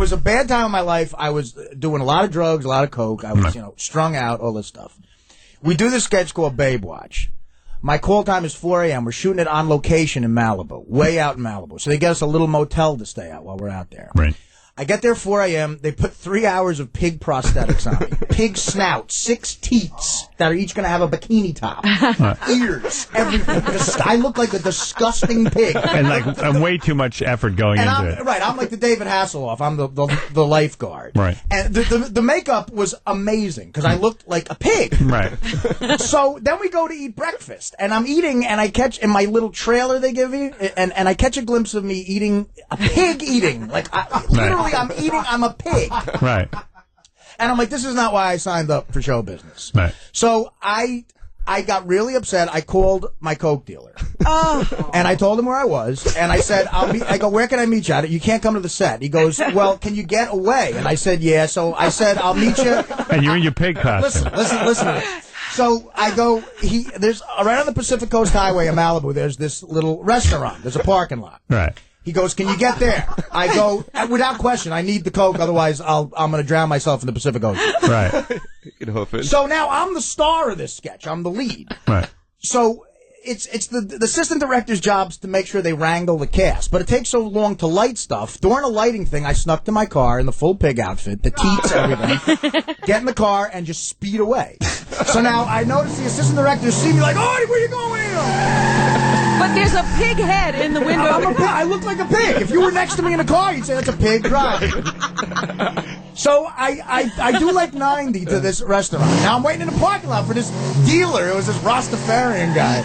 was a bad time in my life. I was doing a lot of drugs, a lot of coke. I was, strung out, all this stuff. We do this sketch called Babe Watch. My call time is 4 a.m. We're shooting it on location in Malibu, way out in Malibu. So they get us a little motel to stay at while we're out there. Right. I get there 4 a.m. They put 3 hours of pig prosthetics on me. Pig snout, 6 teats that are each going to have a bikini top. Ears, everything. I look like a disgusting pig. And way too much effort going into it. Right, I'm like the David Hasselhoff. I'm the lifeguard. Right. And the makeup was amazing because I looked like a pig. Right. So then we go to eat breakfast. And I'm eating, and I catch, in my little trailer they give you, and I catch a glimpse of me eating, a pig eating. Literally, I'm a pig. Right. And I'm like, this is not why I signed up for show business. Right. So I got really upset. I called my coke dealer. And I told him where I was. And I said, I go, where can I meet you at? You can't come to the set. He goes, well, can you get away? And I said, yeah. So I said, I'll meet you. And you're in your pig costume. Listen to this. So I go, there's right on the Pacific Coast Highway in Malibu, there's this little restaurant. There's a parking lot. Right. He goes, can you get there? I go, without question, I need the coke, otherwise I'm going to drown myself in the Pacific Ocean. Right. So now I'm the star of this sketch. I'm the lead. Right. So it's the assistant director's job to make sure they wrangle the cast. But it takes so long to light stuff. During a lighting thing, I snuck to my car in the full pig outfit, the teats, everything, get in the car, and just speed away. So now I notice the assistant directors see me like, oh, where you going? But there's a pig head in the window. I look like a pig. If you were next to me in a car, you'd say that's a pig driving. So I do like 90 to this restaurant. Now I'm waiting in the parking lot for this dealer. It was this Rastafarian guy.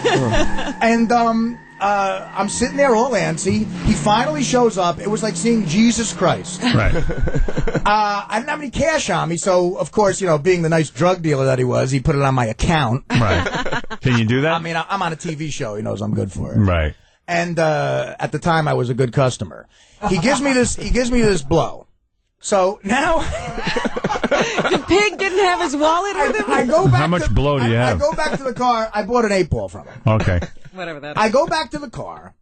And I'm sitting there all antsy. He finally shows up. It was like seeing Jesus Christ. Right. I didn't have any cash on me, so of course, being the nice drug dealer that he was, he put it on my account. Right. Can you do that? I mean, I'm on a TV show. He knows I'm good for it. Right. And at the time, I was a good customer. He gives me this blow. So now the pig didn't have his wallet with him. I go back. How much blow do you have? I go back to the car. I bought an 8-ball from him. Okay. Whatever that is. I go back to the car,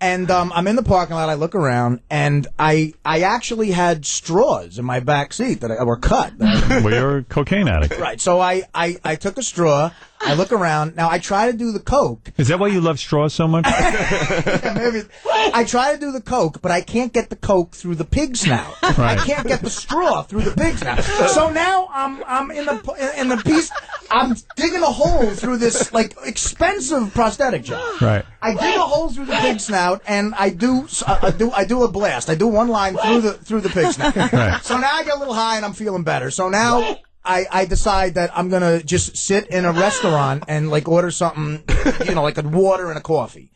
and I'm in the parking lot. I look around, and I actually had straws in my back seat that were cut. Well, you're a cocaine addict. Right. So I took a straw. I look around. Now, I try to do the coke. Is that why you love straws so much? Yeah, maybe. I try to do the coke, but I can't get the coke through the pig snout. Right. I can't get the straw through the pig snout. So now I'm in the piece. I'm digging a hole through this expensive prosthetic job. Right. I dig a hole through the pig snout, and I do a blast. I do one line through the pig snout. Right. So now I get a little high, and I'm feeling better. So now I decide that I'm going to just sit in a restaurant and order something, like a water and a coffee.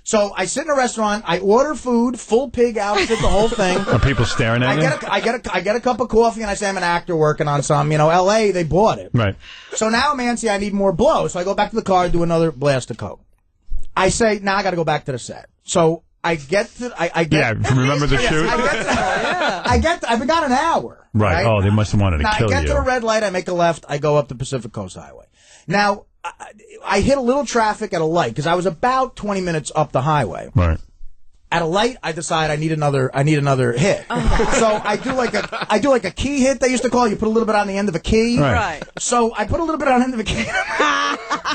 So I sit in a restaurant, I order food, full pig outfit, the whole thing. Are people staring at you? I get a cup of coffee, and I say I'm an actor working on some, L.A., they bought it. Right. So now I'm antsy, I need more blow. So I go back to the car and do another blast of coke. I say, now I got to go back to the set. So I get to, remember the shoot? I've got an hour. Right. Oh, they must have wanted to kill you. I get to the red light, I make a left, I go up the Pacific Coast Highway. Now, I hit a little traffic at a light because I was about 20 minutes up the highway. Right. At a light, I decide I need another hit. So I do like a key hit they used to call. You put a little bit on the end of a key. Right. So I put a little bit on the end of a key.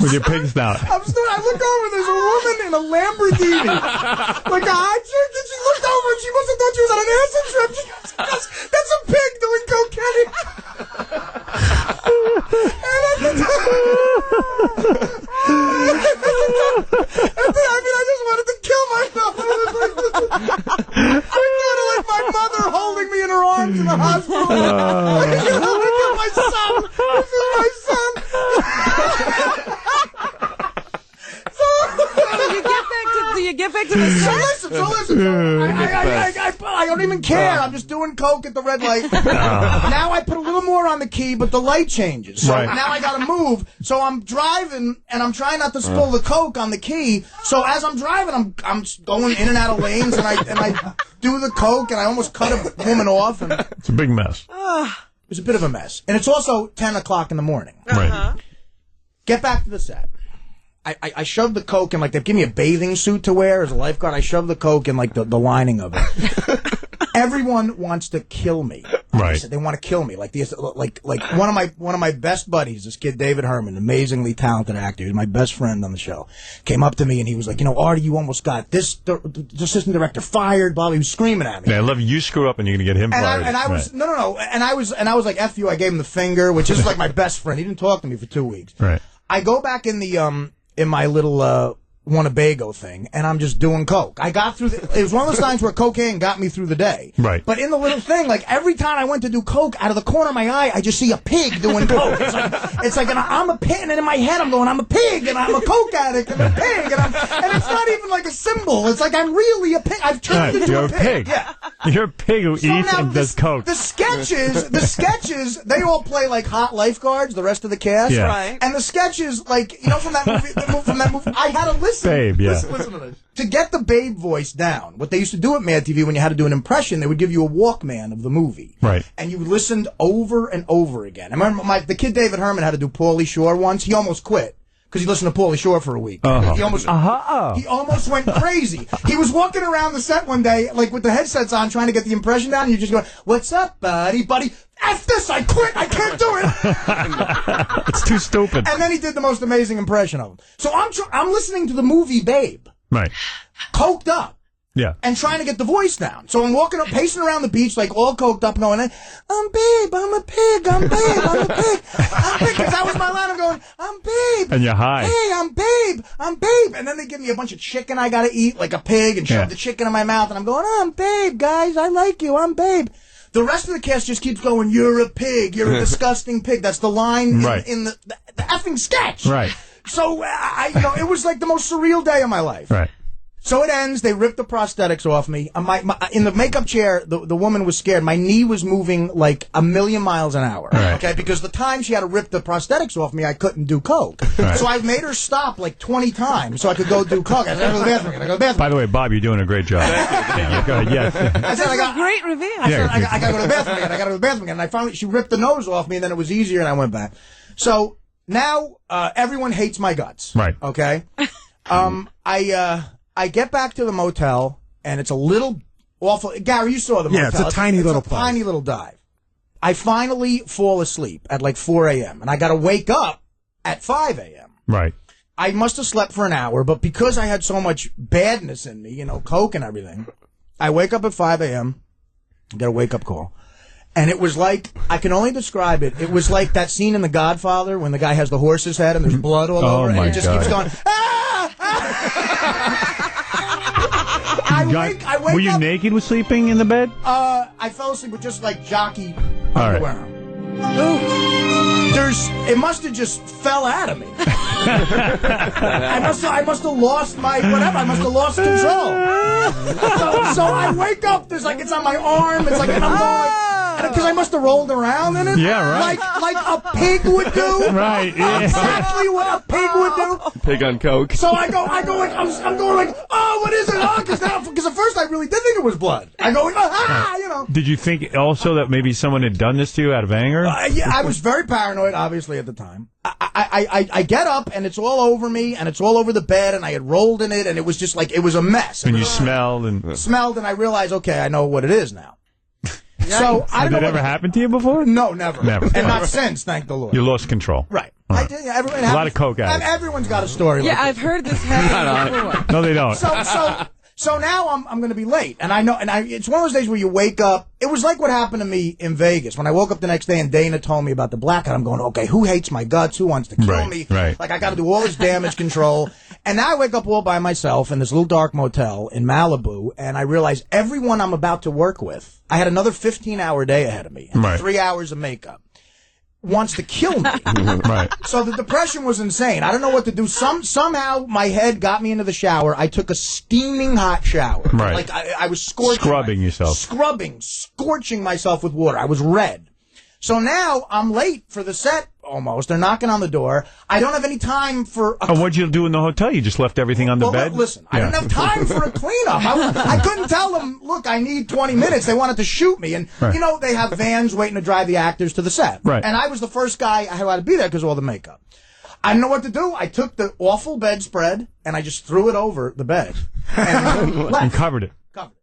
With your pig snout. I look over, there's a woman in a Lamborghini. Like a hot chick, and she looked over and she must have thought she was on an acid trip. She goes, that's a pig doing cocaine. And at the time, I just wanted to kill myself. I thought of my mother holding me in her arms in the hospital. My son. This is my son. Do you get back to the set? So listen. I don't even care. I'm just doing coke at the red light. Now I put a little more on the key, but the light changes. So now I got to move. So I'm driving, and I'm trying not to spill the coke on the key. So as I'm driving, I'm going in and out of lanes, and I do the coke, and I almost cut a woman off. And it's a big mess. It was a bit of a mess. And it's also 10 o'clock in the morning. Right. Get back to the set. I shoved the coke in, they give me a bathing suit to wear as a lifeguard. I shoved the coke in, the lining of it. everyone wants to kill me. Right. They want to kill me. Like one of my best buddies, this kid David Herman, amazingly talented actor, he's my best friend on the show, came up to me and he was like, Artie, you almost got this the assistant director fired, blah, he was screaming at me. Yeah, I love you screw up and you're going to get him fired. And I was, no. And I was like, F you, I gave him the finger, which is like my best friend. He didn't talk to me for 2 weeks. Right. I go back in in my little, Winnebago thing, and I'm just doing coke. I got through. It was one of those times where cocaine got me through the day. Right. But in the little thing, like every time I went to do coke, out of the corner of my eye, I just see a pig doing coke. It's like, and I'm a pig, and then in my head I'm going, I'm a pig, and I'm a coke addict, and I'm a pig, and it's not even like a symbol. It's like I'm really a pig. I've turned into you're a pig. Yeah. You're a pig who eats and does coke. The sketches, they all play like hot lifeguards. The rest of the cast. Yeah. Right. And the sketches, like from that movie, I had to listen. Babe, yeah. Listen to this. To get the Babe voice down, what they used to do at Mad TV when you had to do an impression, they would give you a Walkman of the movie. Right. And you listened over and over again. I remember the kid David Herman had to do Pauly Shore once. He almost quit because he listened to Pauly Shore for a week. Uh-huh. He almost went crazy. He was walking around the set one day, like with the headsets on, trying to get the impression down, and you're just going, "What's up, buddy? F this, I quit, I can't do it." It's too stupid. And then he did the most amazing impression of him. So I'm listening to the movie Babe. Right. Coked up. Yeah. And trying to get the voice down. So I'm walking up, pacing around the beach, like all coked up, going, I'm Babe, I'm a pig, I'm Babe, I'm a pig, I'm Babe. Because that was my line. I'm going, I'm Babe. And you're high. Hey, I'm Babe, I'm Babe. And then they give me a bunch of chicken I got to eat, like a pig, and shove the chicken in my mouth. And I'm going, I'm Babe, guys, I like you, I'm Babe. The rest of the cast just keeps going, you're a pig, you're a disgusting pig. That's the line in the effing sketch. Right. So, it was like the most surreal day of my life. Right. So it ends. They rip the prosthetics off me. In the makeup chair, the woman was scared. My knee was moving like 1,000,000 miles an hour. Right. Okay, because the time she had to rip the prosthetics off me, I couldn't do coke. Right. So I made her stop like 20 times so I could go do coke. I said, I gotta go to the bathroom. I gotta go to the bathroom. By the way, Bob, you're doing a great job. Yeah, go ahead. Yes. I said, That's a great reveal. I said, I gotta go to the bathroom again. I gotta go to the bathroom again. And I finally, she ripped the nose off me, and then it was easier, and I went back. So now everyone hates my guts. Right. Okay. I get back to the motel, and it's a little awful. Gary, you saw the motel. Yeah, it's a tiny little place. Tiny little dive. I finally fall asleep at like 4 a.m., and I got to wake up at 5 a.m. Right. I must have slept for an hour, but because I had so much badness in me, coke and everything, I wake up at 5 a.m., get a wake-up call. And it was like, I can only describe it. It was like that scene in The Godfather when the guy has the horse's head and there's blood all over it, and it just keeps going, ah! I wake were you up, naked with sleeping in the bed? I fell asleep with just like jockey underwear on. It must have just fell out of me. I must have lost my whatever. I must have lost control. So I wake up. There's like it's on my arm. It's like and I'm going because I must have rolled around in it. Yeah, right. Like a pig would do. Right. Yeah. Exactly what a pig would do. Pig on coke. So I go like I'm going like what is it? Because at first I really did think it was blood. I go Did you think also that maybe someone had done this to you out of anger? Yeah, I was very paranoid, obviously, at the time. I get up, and it's all over me, and it's all over the bed, and I had rolled in it, and it was just like, it was a mess. And you smelled, and I realized, okay, I know what it is now. So, I don't know. Did it ever happen to you before? No, never. Never. And not since, thank the Lord. You lost control. Right. Right. I did, yeah, A lot of coke addicts. Everyone's got a story Yeah, like I've heard this happen before. No, they don't. So now I'm going to be late, and I know, it's one of those days where you wake up. It was like what happened to me in Vegas when I woke up the next day and Dana told me about the blackout. I'm going, okay, who hates my guts? Who wants to kill me? Right. Like I got to do all this damage control, and now I wake up all by myself in this little dark motel in Malibu, and I realize everyone I'm about to work with, I had another 15-hour day ahead of me, and 3 hours of makeup. Wants to kill me. Right. So the depression was insane. I don't know what to do. Somehow my head got me into the shower. I took a steaming hot shower. Right. Like I was scorching. Scrubbing yourself. Scorching myself with water. I was red. So now I'm late for the set almost. They're knocking on the door. I don't have any time for a what'd you do in the hotel? You just left everything on the bed? Listen, I didn't have time for a cleanup. I couldn't tell them, look, I need 20 minutes. They wanted to shoot me. And, they have vans waiting to drive the actors to the set. Right. And I was the first guy who had to be there because of all the makeup. I didn't know what to do. I took the awful bedspread and I just threw it over the bed. And left. And covered it.